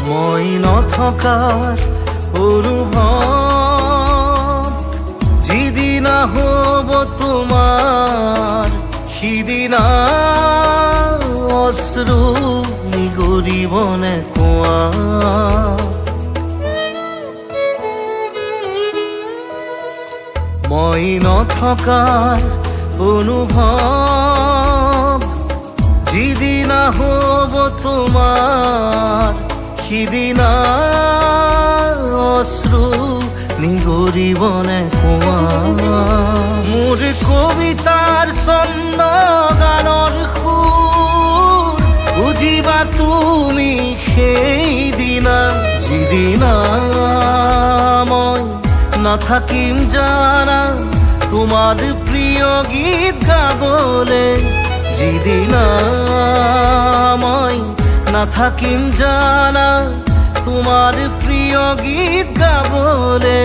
মই নথকাৰ অনুভৱ যিদিনা হ'ব তোমাৰ সিদিনা অশ্ৰু নিগৰিবনে কোৱা মই নথকাৰ অনুভৱ যিদিনা হ'ব তোমাৰ সিদিনা অশ্ৰু নিগৰিবনে কোৱা মোৰ কবিতাৰ ছন্দ গানৰ সুৰ বুজিবা তুমি সেইদিনা যিদিনা মই নাথাকিম জানা তোমাৰ প্ৰিয় গীত গাবলে যিদিনা মই নাথাকিম জানা তোমাৰ প্ৰিয় গীত গাবলে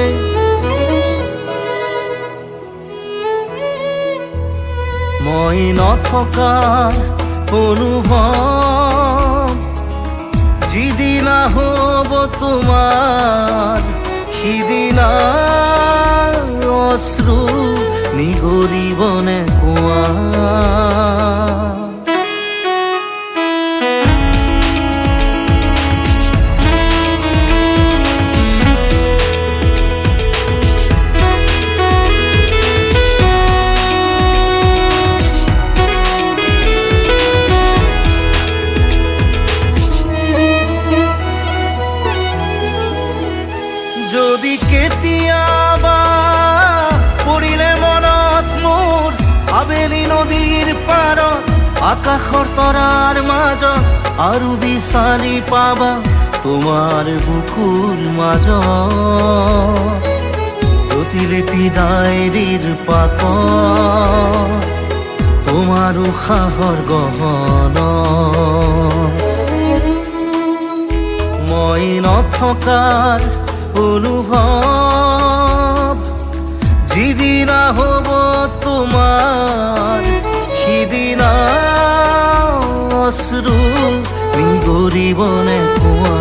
মই নথকাৰ অনুভৱ যিদিনা হ'ব তোমাৰ সিদিনা অশ্ৰু নিগৰিবনে কোৱা যদি কেতিয়াবা পৰিলে মনত মোৰ আবেলি নদীৰ পাৰত আকাশৰ তৰাৰ মাজত আৰু বিচাৰি পাবা তোমাৰ বুকুৰ মাজত প্ৰতিলিপি ডায়েৰীৰ পাকত তোমাৰ উশাহৰ গহনা মই নথকাৰ অনুভৱ যিদিনা হ'ব তোমাৰ সিদিনা অশ্ৰু নিগৰিবনে কোৱা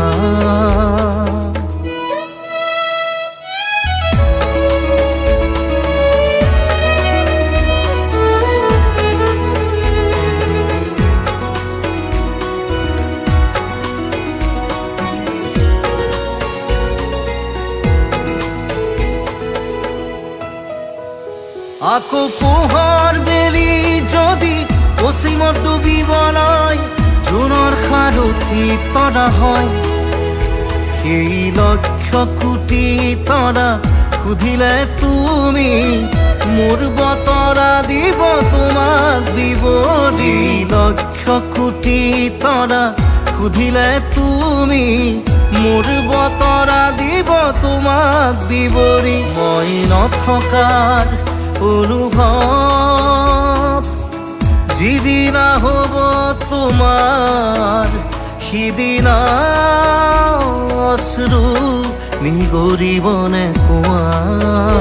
আকৌ পোহৰ বেলি যদি পশ্চিমত ডুবিবলৈ জোনৰ সাৰথি তৰা হয় সেই লক্ষ কোটি তৰা সুধিলে তুমি মোৰ বতৰা দিব তোমাক বিৱৰি লক্ষ কোটি তৰা সুধিলে তুমি মোৰ বতৰা দিব তোমাক বিৱৰি মই নথকাৰ অনুভৱ যিদিনা হ'ব তোমাৰ সিদিনা অশ্ৰু নিগৰিবনে কোৱা